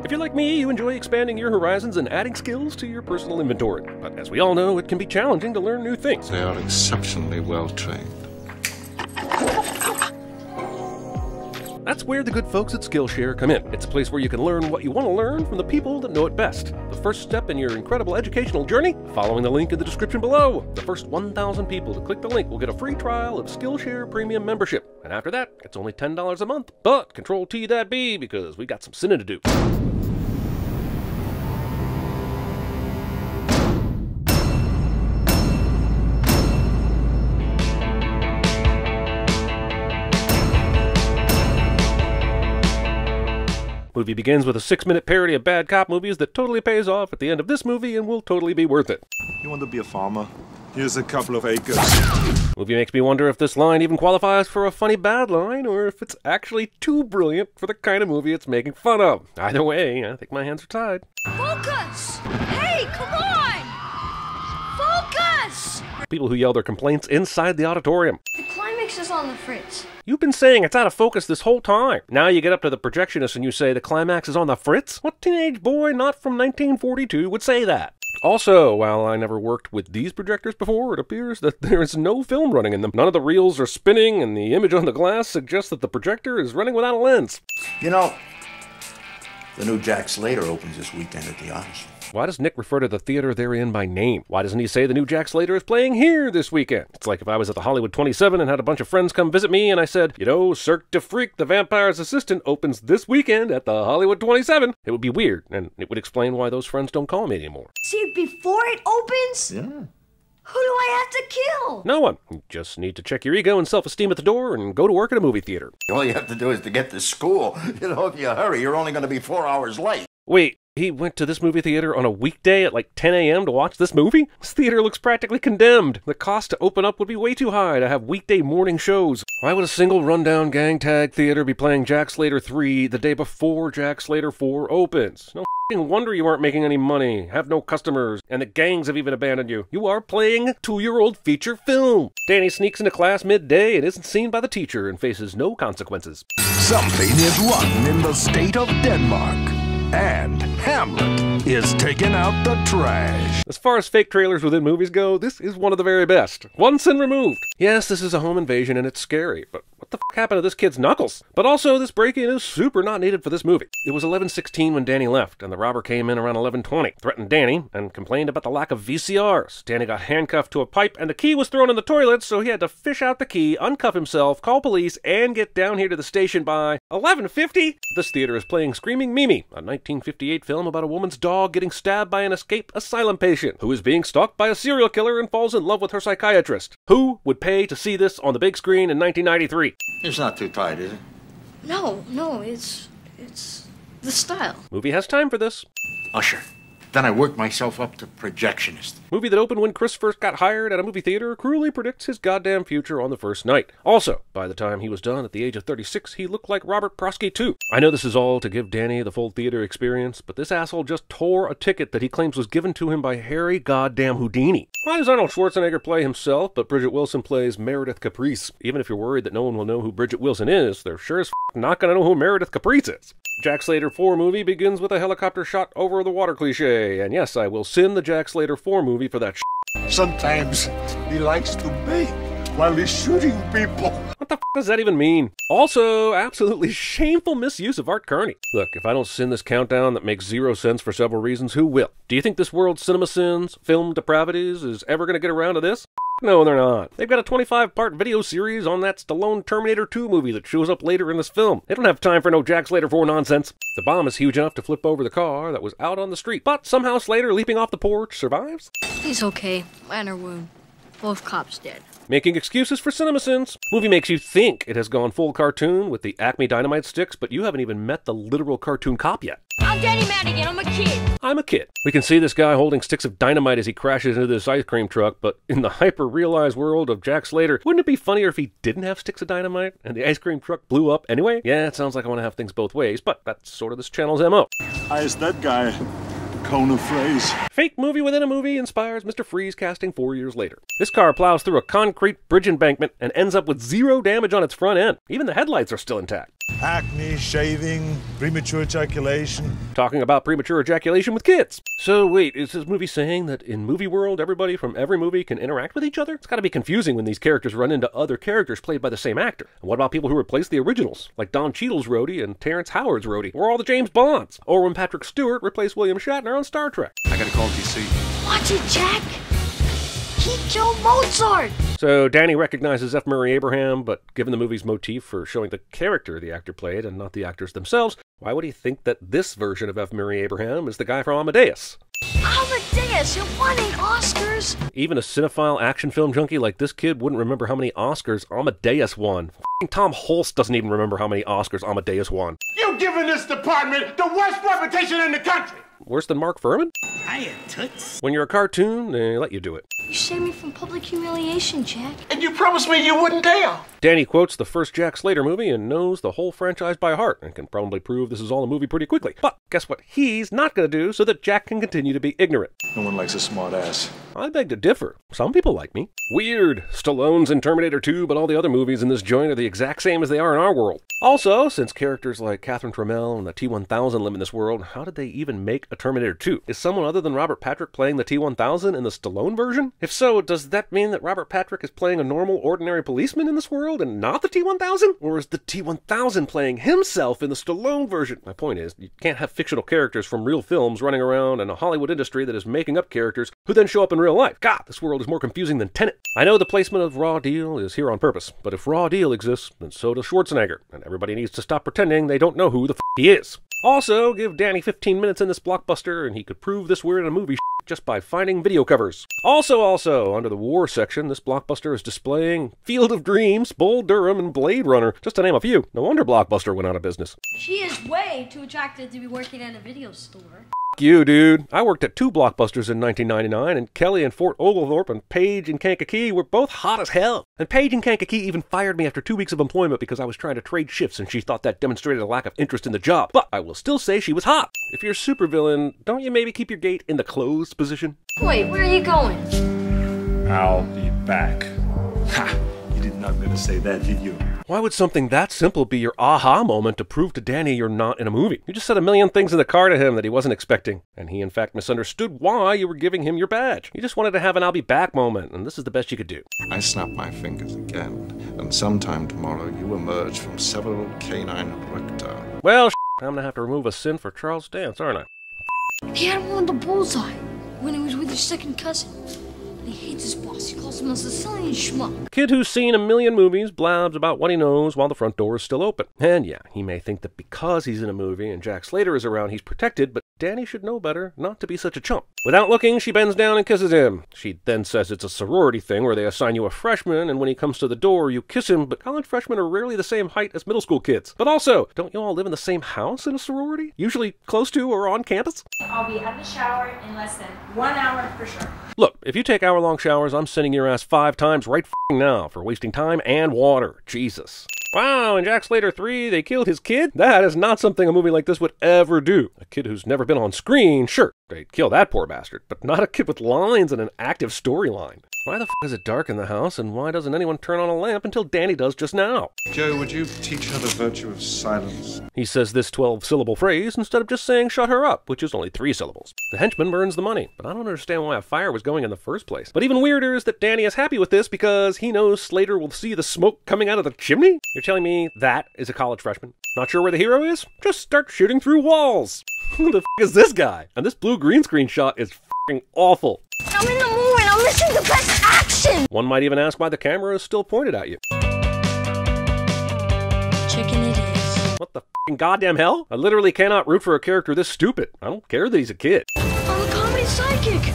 If you're like me, you enjoy expanding your horizons and adding skills to your personal inventory. But as we all know, it can be challenging to learn new things. They are exceptionally well trained. That's where the good folks at Skillshare come in. It's a place where you can learn what you want to learn from the people that know it best. The first step in your incredible educational journey, following the link in the description below. The first 1,000 people to click the link will get a free trial of Skillshare Premium membership. And after that, it's only $10 a month. But Control T that be, because we got some sinning to do. Movie begins with a 6-minute parody of bad cop movies that totally pays off at the end of this movie and will totally be worth it. You want to be a farmer? Here's a couple of acres. Movie makes me wonder if this line even qualifies for a funny bad line, or if it's actually too brilliant for the kind of movie it's making fun of. Either way, I think my hands are tied. Focus! Hey, come on! Focus! People who yell their complaints inside the auditorium. The climax is on the fritz. You've been saying it's out of focus this whole time. Now you get up to the projectionist and you say the climax is on the fritz? What teenage boy not from 1942 would say that? Also, while I never worked with these projectors before, it appears that there is no film running in them. None of the reels are spinning, and the image on the glass suggests that the projector is running without a lens. You know, the new Jack Slater opens this weekend at the Odyssey. Why does Nick refer to the theater they're in by name? Why doesn't he say the new Jack Slater is playing here this weekend? It's like if I was at the Hollywood 27 and had a bunch of friends come visit me and I said, you know, Cirque du Freak, the Vampire's Assistant, opens this weekend at the Hollywood 27. It would be weird, and it would explain why those friends don't call me anymore. See it before it opens? Yeah. Who do I have to kill? No one. You just need to check your ego and self-esteem at the door and go to work at a movie theater. All you have to do is to get to school. You know, if you hurry, you're only going to be 4 hours late. Wait, he went to this movie theater on a weekday at like 10 a.m. to watch this movie? This theater looks practically condemned. The cost to open up would be way too high to have weekday morning shows. Why would a single rundown gang tag theater be playing Jack Slater 3 the day before Jack Slater 4 opens? No wonder you aren't making any money, have no customers, and the gangs have even abandoned you. You are playing a 2-year-old feature film. Danny sneaks into class midday and isn't seen by the teacher and faces no consequences. Something is rotten in the state of Denmark. And Hamlet is taking out the trash. As far as fake trailers within movies go, this is one of the very best. One sin removed. Yes, this is a home invasion and it's scary, but what the f*** happened to this kid's knuckles? But also, this break-in is super not needed for this movie. It was 11:16 when Danny left, and the robber came in around 11:20, threatened Danny, and complained about the lack of VCRs. Danny got handcuffed to a pipe, and the key was thrown in the toilet, so he had to fish out the key, uncuff himself, call police, and get down here to the station by 11:50. This theater is playing Screaming Mimi, a 1958 film about a woman's dog getting stabbed by an escaped asylum patient who is being stalked by a serial killer and falls in love with her psychiatrist. Who would pay to see this on the big screen in 1993? It's not too tight, is it? No, it's the style. Movie has time for this. Usher. Then I worked myself up to projectionist. Movie that opened when Chris first got hired at a movie theater cruelly predicts his goddamn future on the first night. Also, by the time he was done at the age of 36, he looked like Robert Prosky too. I know this is all to give Danny the full theater experience, but this asshole just tore a ticket that he claims was given to him by Harry goddamn Houdini. Why does Arnold Schwarzenegger play himself, but Bridget Wilson plays Meredith Caprice? Even if you're worried that no one will know who Bridget Wilson is, they're sure as not gonna know who Meredith Caprice is. Jack Slater 4 movie begins with a helicopter shot over the water cliche, and yes, I will sin the Jack Slater 4 movie for that Sometimes he likes to bake while he's shooting people. What the f*** does that even mean? Also, absolutely shameful misuse of Art Carney. Look, if I don't sin this countdown that makes 0 sense for several reasons, who will? Do you think this world's cinema sins, film depravities, is ever gonna get around to this? No, they're not. They've got a 25-part video series on that Stallone Terminator 2 movie that shows up later in this film. They don't have time for no Jack Slater 4 nonsense. The bomb is huge enough to flip over the car that was out on the street, but somehow Slater leaping off the porch survives. He's okay. Minor wound. Both cops dead. Making excuses for cinema sins. Movie makes you think it has gone full cartoon with the Acme Dynamite sticks, but you haven't even met the literal cartoon cop yet. I'm Danny Madigan. I'm a kid. I'm a kid. We can see this guy holding sticks of dynamite as he crashes into this ice cream truck, but in the hyper-realized world of Jack Slater, wouldn't it be funnier if he didn't have sticks of dynamite and the ice cream truck blew up anyway? Yeah, it sounds like I want to have things both ways, but that's sort of this channel's MO. I asked that guy, Kona Freeze. Fake movie within a movie inspires Mr. Freeze casting 4 years later. This car plows through a concrete bridge embankment and ends up with 0 damage on its front end. Even the headlights are still intact. Acne, shaving, premature ejaculation. Talking about premature ejaculation with kids. So wait, is this movie saying that in movie world, everybody from every movie can interact with each other? It's gotta be confusing when these characters run into other characters played by the same actor. And what about people who replace the originals, like Don Cheadle's Rhodey and Terrence Howard's Rhodey, or all the James Bonds, or when Patrick Stewart replaced William Shatner on Star Trek? I gotta call DC. Watch it, Jack. He killed Mozart. So Danny recognizes F. Murray Abraham, but given the movie's motif for showing the character the actor played and not the actors themselves, why would he think that this version of F. Murray Abraham is the guy from Amadeus? Amadeus, you won 8 Oscars. Even a cinephile action film junkie like this kid wouldn't remember how many Oscars Amadeus won. F***ing Tom Hulce doesn't even remember how many Oscars Amadeus won. You've given this department the worst reputation in the country! Worse than Mark Furman? Hiya, toots. When you're a cartoon, they let you do it. You saved me from public humiliation, Jack. And you promised me you wouldn't dare! Danny quotes the first Jack Slater movie and knows the whole franchise by heart and can probably prove this is all a movie pretty quickly. But guess what he's not going to do so that Jack can continue to be ignorant? No one likes a smart ass. I beg to differ. Some people like me. Weird. Stallone's in Terminator 2, but all the other movies in this joint are the exact same as they are in our world. Also, since characters like Catherine Trammell and the T-1000 live in this world, how did they even make a Terminator 2? Is someone other than Robert Patrick playing the T-1000 in the Stallone version? If so, does that mean that Robert Patrick is playing a normal, ordinary policeman in this world and not the T-1000? Or is the T-1000 playing himself in the Stallone version? My point is, you can't have fictional characters from real films running around in a Hollywood industry that is making up characters who then show up in real life. God, this world is more confusing than Tenet. I know the placement of Raw Deal is here on purpose, but if Raw Deal exists, then so does Schwarzenegger, and everybody needs to stop pretending they don't know who the f*** he is. Also, give Danny 15 minutes in this blockbuster and he could prove this we're in a movie just by finding video covers. Also, under the war section, this blockbuster is displaying Field of Dreams, Bull Durham, and Blade Runner, just to name a few. No wonder Blockbuster went out of business. She is way too attractive to be working at a video store. You, dude. I worked at 2 Blockbusters in 1999, and Kelly in Fort Oglethorpe and Paige in Kankakee were both hot as hell. And Paige in Kankakee even fired me after 2 weeks of employment because I was trying to trade shifts and she thought that demonstrated a lack of interest in the job. But I will still say she was hot. If you're a supervillain, don't you maybe keep your gate in the closed position? Wait, where are you going? I'll be back. Ha! You did not gonna say that, did you? Why would something that simple be your aha moment to prove to Danny you're not in a movie? You just said a million things in the car to him that he wasn't expecting, and he in fact misunderstood why you were giving him your badge. You just wanted to have an I'll be back moment, and this is the best you could do. I snap my fingers again, and sometime tomorrow you emerge from several canine recta. Well, I'm gonna have to remove a sin for Charles Dance, aren't I? He had one on the bullseye when he was with his second cousin. He hates his boss. He calls him a Sicilian schmuck. A kid who's seen a million movies blabs about what he knows while the front door is still open. And yeah, he may think that because he's in a movie and Jack Slater is around, he's protected, but Danny should know better not to be such a chump. Without looking, she bends down and kisses him. She then says it's a sorority thing where they assign you a freshman, and when he comes to the door, you kiss him, but college freshmen are rarely the same height as middle school kids. But also, don't you all live in the same house in a sorority? Usually close to or on campus? I'll be at the shower in less than 1 hour for sure. Look, if you take hour-long showers, I'm sending your ass 5 times right f***ing now for wasting time and water. Jesus. Wow, in Jack Slater 3, they killed his kid? That is not something a movie like this would ever do. A kid who's never been on screen, sure, they'd kill that poor bastard, but not a kid with lines and an active storyline. Why the f*** is it dark in the house, and why doesn't anyone turn on a lamp until Danny does just now? Joe, would you teach her the virtue of silence? He says this 12-syllable phrase instead of just saying shut her up, which is only 3 syllables. The henchman burns the money, but I don't understand why a fire was going in the first place. But even weirder is that Danny is happy with this because he knows Slater will see the smoke coming out of the chimney? You're telling me that is a college freshman? Not sure where the hero is? Just start shooting through walls! Who the f*** is this guy? And this blue green screen shot is f***ing awful. I'm in the mood and I'm missing the best action! One might even ask why the camera is still pointed at you. Chicken it is. What the f***ing goddamn hell? I literally cannot root for a character this stupid. I don't care that he's a kid. I'm a comedy sidekick!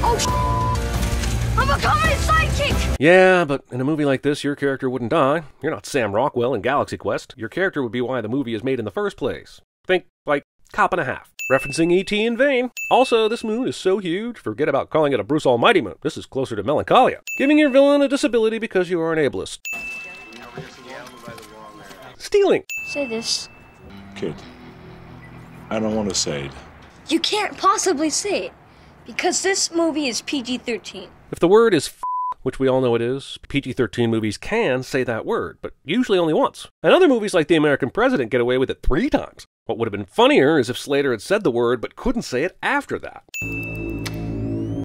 Oh, I'm a comedy sidekick! Yeah, but in a movie like this, your character wouldn't die. You're not Sam Rockwell in Galaxy Quest. Your character would be why the movie is made in the first place. Think, like, Cop and a Half. Referencing E.T. in vain. Also, this moon is so huge, forget about calling it a Bruce Almighty moon. This is closer to Melancholia. Giving your villain a disability because you are an ableist. Stealing. Say this. Kid, I don't want to say it. You can't possibly say it, because this movie is PG-13. If the word is f***, which we all know it is. PG-13 movies can say that word, but usually only once. And other movies like The American President get away with it 3 times. What would have been funnier is if Slater had said the word but couldn't say it after that.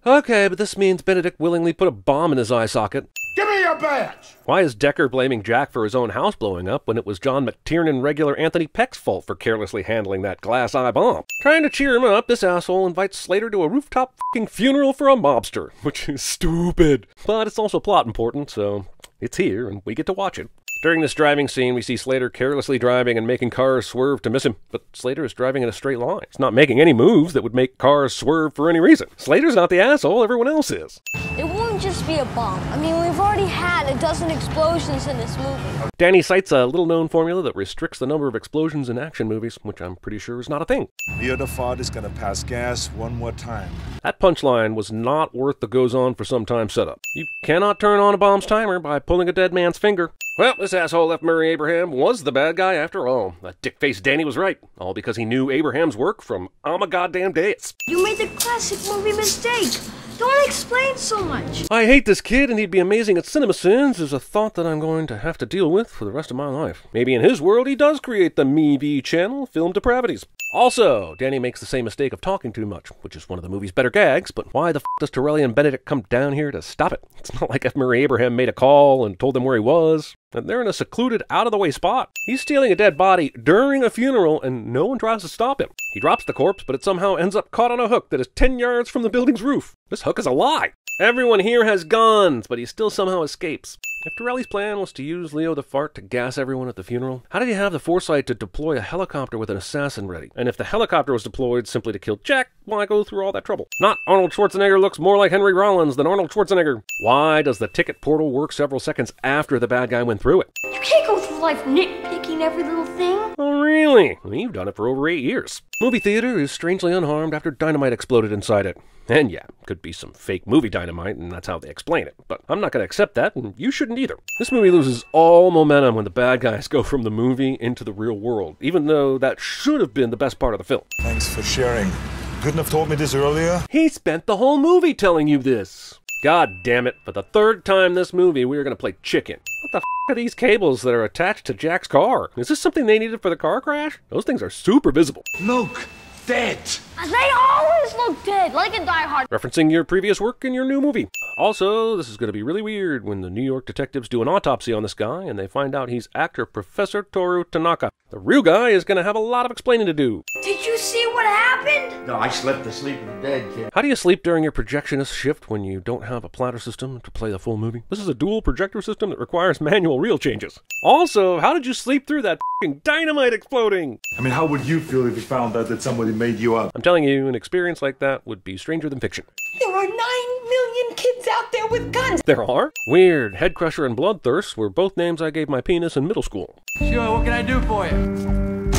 Okay, but this means Benedict willingly put a bomb in his eye socket. Give me your badge! Why is Decker blaming Jack for his own house blowing up when it was John McTiernan regular Anthony Peck's fault for carelessly handling that glass eye bomb? Trying to cheer him up, this asshole invites Slater to a rooftop fucking funeral for a mobster, which is stupid. But it's also plot important, so it's here and we get to watch it. During this driving scene, we see Slater carelessly driving and making cars swerve to miss him. But Slater is driving in a straight line. He's not making any moves that would make cars swerve for any reason. Slater's not the asshole, everyone else is. It won't just be a bomb. I mean, we've already had a dozen explosions in this movie. Danny cites a little-known formula that restricts the number of explosions in action movies, which I'm pretty sure is not a thing. The other father's gonna pass gas one more time. That punchline was not worth the goes-on for some time setup. You cannot turn on a bomb's timer by pulling a dead man's finger. Well, this asshole F. Murray Abraham was the bad guy after all. That dick-faced Danny was right, all because he knew Abraham's work from goddamn days. You made the classic movie mistake. Don't explain so much. I hate this kid and he'd be amazing at CinemaSins is a thought that I'm going to have to deal with for the rest of my life. Maybe in his world he does create the MeV channel, Film Depravities. Also, Danny makes the same mistake of talking too much, which is one of the movie's better gags, but why the f does Torelli and Benedict come down here to stop it? It's not like F. Murray Abraham made a call and told them where he was. And they're in a secluded, out-of-the-way spot. He's stealing a dead body during a funeral, and no one tries to stop him. He drops the corpse, but it somehow ends up caught on a hook that is 10 yards from the building's roof. This hook is a lie. Everyone here has guns, but he still somehow escapes. If Torelli's plan was to use Leo the Fart to gas everyone at the funeral, how did he have the foresight to deploy a helicopter with an assassin ready? And if the helicopter was deployed simply to kill Jack, why go through all that trouble? Not Arnold Schwarzenegger looks more like Henry Rollins than Arnold Schwarzenegger. Why does the ticket portal work several seconds after the bad guy went through it? You can't go through life nitpicking every little thing. Oh, really? Well, you've done it for over 8 years. Movie theater is strangely unharmed after dynamite exploded inside it. And yeah, could be some fake movie dynamite, and that's how they explain it. But I'm not going to accept that, and you shouldn't either. This movie loses all momentum when the bad guys go from the movie into the real world, even though that should have been the best part of the film. Thanks for sharing. Couldn't have told me this earlier? He spent the whole movie telling you this. God damn it, for the 3rd time this movie, we are going to play chicken. What the f*** are these cables that are attached to Jack's car? Is this something they needed for the car crash? Those things are super visible. Look, dead. They always look dead, like in Die Hard. Referencing your previous work in your new movie. Also, this is going to be really weird when the New York detectives do an autopsy on this guy and they find out he's actor Professor Toru Tanaka. The real guy is going to have a lot of explaining to do. Did you see what happened? No, I slept the sleep of the dead, kid. How do you sleep during your projectionist shift when you don't have a platter system to play the full movie? This is a dual projector system that requires manual reel changes. Also, how did you sleep through that f***ing dynamite exploding? I mean, how would you feel if you found out that somebody made you up? I'm telling you, an experience like that would be stranger than fiction. There are 9 million kids out there with guns. There are? Weird. Head Crusher and Bloodthirst were both names I gave my penis in middle school. Sure, what can I do for you?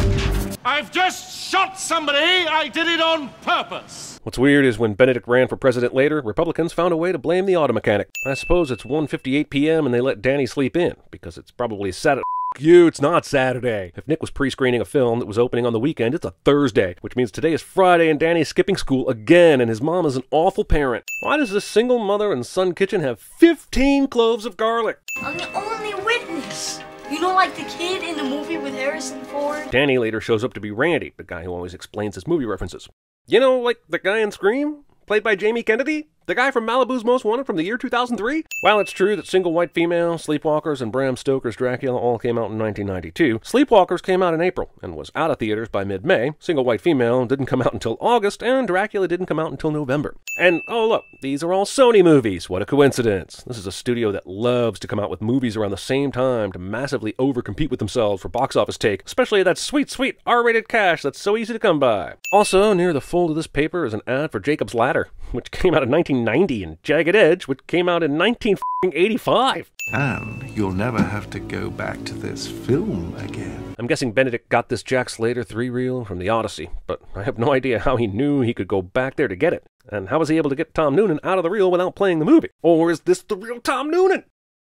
I've just shot somebody. I did it on purpose. What's weird is when Benedict ran for president later, Republicans found a way to blame the auto mechanic. I suppose it's 1:58 p.m. and they let Danny sleep in, because it's probably Saturday. You, it's not Saturday. If Nick was pre-screening a film that was opening on the weekend, it's a Thursday, which means today is Friday and Danny's skipping school again, and his mom is an awful parent. Why does this single mother and son kitchen have 15 cloves of garlic? I'm the only witness. You know, like the kid in the movie with Harrison Ford? Danny later shows up to be Randy, the guy who always explains his movie references. You know, like the guy in Scream, played by Jamie Kennedy? The guy from Malibu's Most Wanted from the year 2003? While it's true that Single White Female, Sleepwalkers, and Bram Stoker's Dracula all came out in 1992, Sleepwalkers came out in April and was out of theaters by mid-May. Single White Female didn't come out until August, and Dracula didn't come out until November. And, oh look, these are all Sony movies. What a coincidence. This is a studio that loves to come out with movies around the same time to massively overcompete with themselves for box office take, especially that sweet, sweet R-rated cash that's so easy to come by. Also, near the fold of this paper is an ad for Jacob's Ladder, which came out in 1990, and Jagged Edge, which came out in 1985. And you'll never have to go back to this film again. I'm guessing Benedict got this Jack Slater 3-reel from the Odyssey, but I have no idea how he knew he could go back there to get it. And how was he able to get Tom Noonan out of the reel without playing the movie? Or is this the real Tom Noonan?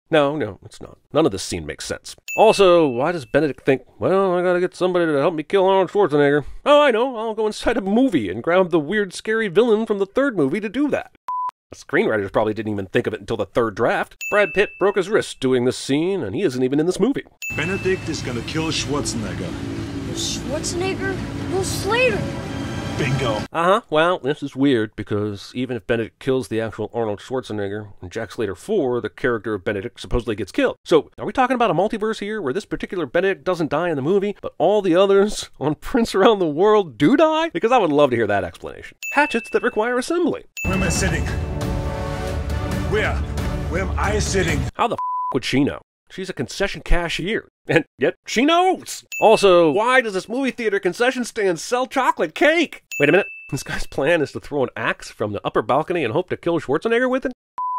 No, it's not. None of this scene makes sense. Also, why does Benedict think, well, I gotta get somebody to help me kill Arnold Schwarzenegger? Oh, I know, I'll go inside a movie and grab the weird, scary villain from the 3rd movie to do that. The screenwriters probably didn't even think of it until the third draft. Brad Pitt broke his wrist doing this scene, and he isn't even in this movie. Benedict is gonna kill Schwarzenegger. Schwarzenegger? No, Slater. Bingo. Well, this is weird, because even if Benedict kills the actual Arnold Schwarzenegger, in Jack Slater 4, the character of Benedict supposedly gets killed. So, are we talking about a multiverse here, where this particular Benedict doesn't die in the movie, but all the others on Prince Around the World do die? Because I would love to hear that explanation. Hatchets that require assembly. Where am I sitting? Where? Where am I sitting? How the would she know? She's a concession cashier, and yet she knows! Also, why does this movie theater concession stand sell chocolate cake? Wait a minute, this guy's plan is to throw an axe from the upper balcony and hope to kill Schwarzenegger with it?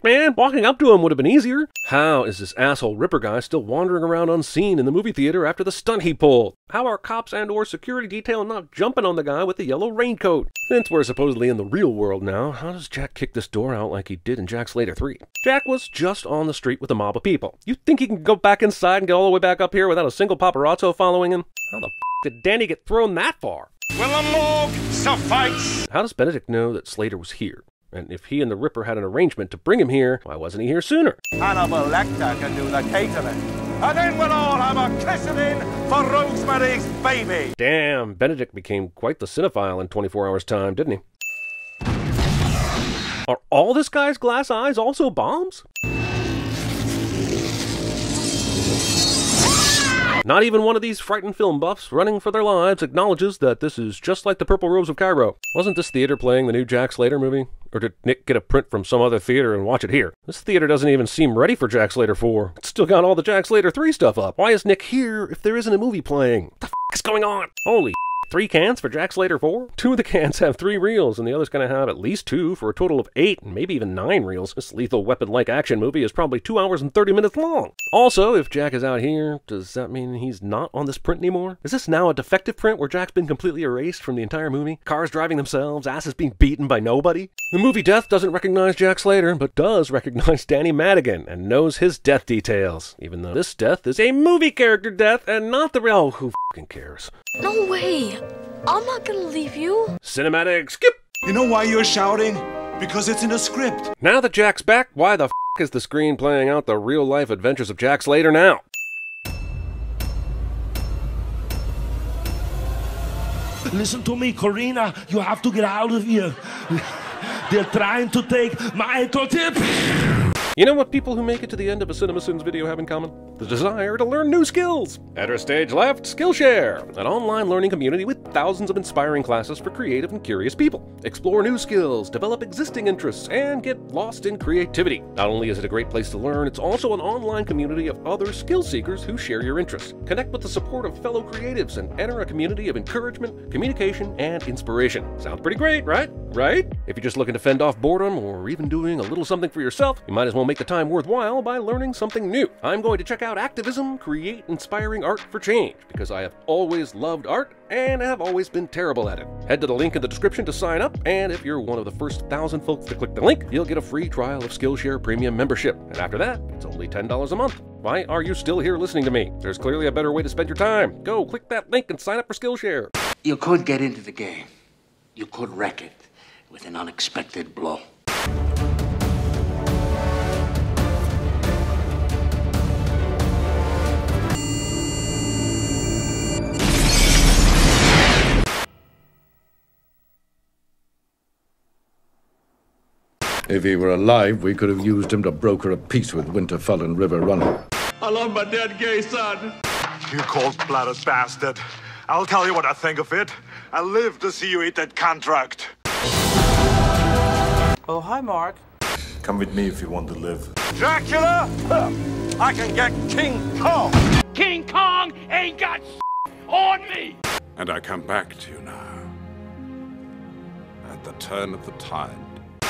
Man, walking up to him would have been easier. How is this asshole Ripper guy still wandering around unseen in the movie theater after the stunt he pulled? How are cops and or security detail not jumping on the guy with the yellow raincoat? Since we're supposedly in the real world now, how does Jack kick this door out like he did in Jack Slater 3? Jack was just on the street with a mob of people. You think he can go back inside and get all the way back up here without a single paparazzo following him? How the did Danny get thrown that far? Will a morgue suffice? How does Benedict know that Slater was here? And if he and the Ripper had an arrangement to bring him here, why wasn't he here sooner? Hannibal Lecter can do the catering. And then we'll all have a christening for Rosemary's Baby. Damn, Benedict became quite the cinephile in 24 hours' time, didn't he? Are all this guy's glass eyes also bombs? Not even one of these frightened film buffs running for their lives acknowledges that this is just like the Purple Rose of Cairo. Wasn't this theater playing the new Jack Slater movie? Or did Nick get a print from some other theater and watch it here? This theater doesn't even seem ready for Jack Slater 4. It's still got all the Jack Slater 3 stuff up. Why is Nick here if there isn't a movie playing? What the f*** is going on? Holy 3 cans for Jack Slater 4? 2 of the cans have 3 reels, and the other's gonna have at least 2 for a total of 8, and maybe even 9 reels. This Lethal Weapon-like action movie is probably 2 hours and 30 minutes long. Also, if Jack is out here, does that mean he's not on this print anymore? Is this now a defective print where Jack's been completely erased from the entire movie? Cars driving themselves, asses being beaten by nobody? The movie Death doesn't recognize Jack Slater, but does recognize Danny Madigan, and knows his death details. Even though this death is a movie character death, and not the real. Oh, who f***ing cares? No way! I'm not gonna leave you. Cinematic skip! You know why you're shouting? Because it's in the script. Now that Jack's back, why the f*** is the screen playing out the real-life adventures of Jack Slater now? Listen to me, Corina. You have to get out of here. They're trying to take my tip. You know what people who make it to the end of a CinemaSins video have in common? The desire to learn new skills. Enter stage left, Skillshare, an online learning community with thousands of inspiring classes for creative and curious people. Explore new skills, develop existing interests, and get lost in creativity. Not only is it a great place to learn, it's also an online community of other skill seekers who share your interests. Connect with the support of fellow creatives and enter a community of encouragement, communication, and inspiration. Sounds pretty great, right? Right? If you're just looking to fend off boredom or even doing a little something for yourself, you might as well make the time worthwhile by learning something new. I'm going to check out Activism, Create Inspiring Art for Change, because I have always loved art and have always been terrible at it. Head to the link in the description to sign up, and if you're one of the first 1,000 folks to click the link, you'll get a free trial of Skillshare Premium membership. And after that, it's only $10 a month. Why are you still here listening to me? There's clearly a better way to spend your time. Go click that link and sign up for Skillshare. You could get into the game. You could wreck it with an unexpected blow. If he were alive, we could have used him to broker a peace with Winterfell and River Run. I love my dead gay son. You cold-blooded bastard. I'll tell you what I think of it. I live to see you eat that contract. Oh, hi, Mark. Come with me if you want to live. Dracula? I can get King Kong. King Kong ain't got on me. And I come back to you now. At the turn of the tide.